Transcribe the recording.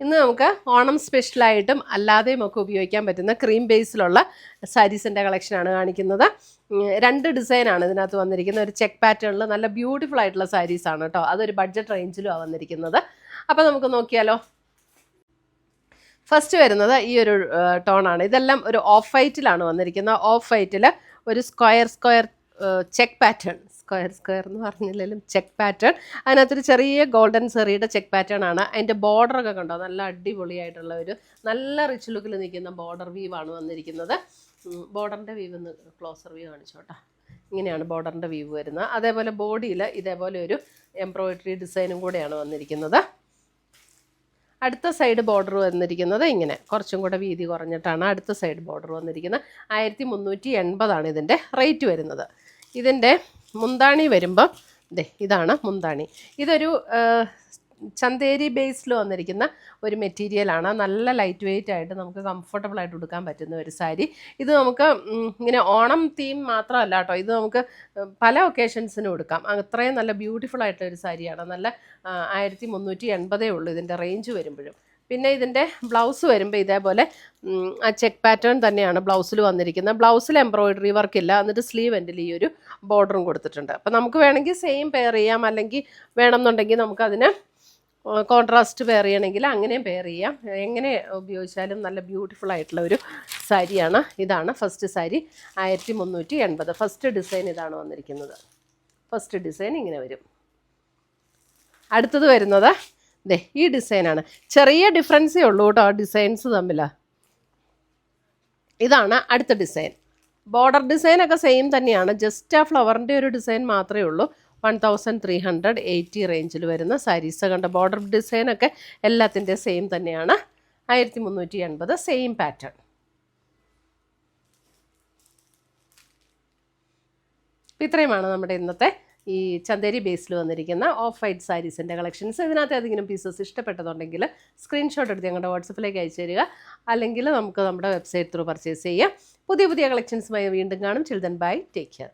ഇന്ന് നമുക്ക് ഓണം സ്പെഷ്യലായിട്ടും അല്ലാതെയും ഒക്കെ ഉപയോഗിക്കാൻ പറ്റുന്ന ക്രീം ബേസിലുള്ള സാരീസിൻ്റെ കളക്ഷനാണ് കാണിക്കുന്നത്. 2 ഡിസൈനാണ് ഇതിനകത്ത് വന്നിരിക്കുന്നത്. ഒരു ചെക്ക് പാറ്റേണിൽ നല്ല ബ്യൂട്ടിഫുൾ ആയിട്ടുള്ള സാരീസാണ് കേട്ടോ. അതൊരു ബഡ്ജറ്റ് റേഞ്ചിലുമാണ് വന്നിരിക്കുന്നത്. അപ്പോൾ നമുക്ക് നോക്കിയാലോ. ഫസ്റ്റ് വരുന്നത് ഈ ഒരു ടോണാണ്. ഇതെല്ലാം ഒരു ഓഫ് വൈറ്റിലാണ് വന്നിരിക്കുന്നത്. ഓഫ് വൈറ്റിൽ ഒരു സ്ക്വയർ ചെക്ക് പാറ്റേൺ, സ്ക്വയർ എന്ന് പറഞ്ഞില്ലെങ്കിലും ചെക്ക് പാറ്റേൺ. അതിനകത്തൊരു ചെറിയ ഗോൾഡൻ സെറിയുടെ ചെക്ക് പാറ്റേൺ ആണ്. അതിൻ്റെ ബോർഡറൊക്കെ കണ്ടോ, നല്ല അടിപൊളിയായിട്ടുള്ള ഒരു നല്ല റിച്ച് ലുക്കിൽ നിൽക്കുന്ന ബോർഡർ വീവാണ് വന്നിരിക്കുന്നത്. ബോർഡറിൻ്റെ വീവ് ഒന്ന് ക്ലോസർ വ്യൂ കാണിച്ചോട്ടോ. ഇങ്ങനെയാണ് ബോർഡറിൻ്റെ വീവ് വരുന്നത്. അതേപോലെ ബോഡിയിൽ ഇതേപോലെ ഒരു എംബ്രോയിഡറി ഡിസൈനും കൂടെയാണ് വന്നിരിക്കുന്നത്. അടുത്ത സൈഡ് ബോർഡർ വന്നിരിക്കുന്നത് ഇങ്ങനെ കുറച്ചും കൂടെ വീതി കുറഞ്ഞിട്ടാണ് അടുത്ത സൈഡ് ബോർഡർ വന്നിരിക്കുന്നത്. 1380 ഇതിൻ്റെ റേറ്റ് വരുന്നത്. ഇതിൻ്റെ മുന്താണി വരുമ്പം ഇതാണ് മുന്താണി. ഇതൊരു ചന്തേരി ബേസിൽ വന്നിരിക്കുന്ന ഒരു മെറ്റീരിയലാണ്. നല്ല ലൈറ്റ് വെയ്റ്റ് ആയിട്ട് നമുക്ക് കംഫർട്ടബിൾ ആയിട്ട് ഉടുക്കാൻ പറ്റുന്ന ഒരു സാരി. ഇത് നമുക്ക് ഇങ്ങനെ ഓണം തീം മാത്രമല്ല കേട്ടോ, ഇത് നമുക്ക് പല ഒക്കേഷൻസിനും ഉടുക്കാം. അത്രയും നല്ല ബ്യൂട്ടിഫുൾ ആയിട്ടുള്ള ഒരു സാരിയാണ്. നല്ല 1380 ഉള്ളൂ ഇതിൻ്റെ റേഞ്ച് വരുമ്പോഴും. പിന്നെ ഇതിൻ്റെ ബ്ലൗസ് വരുമ്പോൾ ഇതേപോലെ ആ ചെക്ക് പാറ്റേൺ തന്നെയാണ് ബ്ലൗസിൽ വന്നിരിക്കുന്നത്. ബ്ലൗസിൽ എംബ്രോയിഡറി വർക്കില്ല. എന്നിട്ട് സ്ലീവ് എൻഡിൽ ഈ ഒരു ബോർഡറും കൊടുത്തിട്ടുണ്ട്. അപ്പോൾ നമുക്ക് വേണമെങ്കിൽ സെയിം പെയർ ചെയ്യാം, അല്ലെങ്കിൽ വേണമെന്നുണ്ടെങ്കിൽ നമുക്കതിന് കോൺട്രാസ്റ്റ് പെയർ ചെയ്യണമെങ്കിൽ അങ്ങനെയും പെയർ ചെയ്യാം. എങ്ങനെ ഉപയോഗിച്ചാലും നല്ല ബ്യൂട്ടിഫുൾ ആയിട്ടുള്ള ഒരു സാരിയാണ്. ഇതാണ് ഫസ്റ്റ് സാരി, 1380. ഫസ്റ്റ് ഡിസൈൻ ഇതാണ് വന്നിരിക്കുന്നത്. ഫസ്റ്റ് ഡിസൈൻ ഇങ്ങനെ വരും. അടുത്തത് വരുന്നത് ഈ ഡിസൈനാണ്. ചെറിയ ഡിഫറൻസേ ഉള്ളൂ കേട്ടോ ഡിസൈൻസ് തമ്മിൽ. ഇതാണ് അടുത്ത ഡിസൈൻ. ബോർഡർ ഡിസൈനൊക്കെ സെയിം തന്നെയാണ്, ജസ്റ്റ് ആ ഫ്ലവറിൻ്റെ ഒരു ഡിസൈൻ മാത്രമേ ഉള്ളൂ. 1380 റേഞ്ചിൽ വരുന്ന സാരീസ് കണ്ട. ബോർഡർ ഡിസൈനൊക്കെ എല്ലാത്തിൻ്റെ സെയിം തന്നെയാണ്. 1380 സെയിം പാറ്റേൺ. ഇത്രയുമാണ് നമ്മുടെ ഇന്നത്തെ ഈ ചന്തേരി ബേസിൽ വന്നിരിക്കുന്ന ഓഫ് വൈറ്റ് സാരീസിൻ്റെ കളക്ഷൻസ്. ഇതിനകത്ത് ഏതെങ്കിലും പീസസ് ഇഷ്ടപ്പെട്ടതുണ്ടെങ്കിൽ സ്ക്രീൻഷോട്ട് എടുത്ത് ഞങ്ങളുടെ വാട്സപ്പിലേക്ക് അയച്ചു തരിക, അല്ലെങ്കിൽ നമുക്ക് നമ്മുടെ വെബ്സൈറ്റ് ത്രൂ പർച്ചേസ് ചെയ്യാം. പുതിയ കളക്ഷൻസുമായി വീണ്ടും കാണും. ചിൽ ദെൻ ബൈ, ടേക്ക് കെയർ.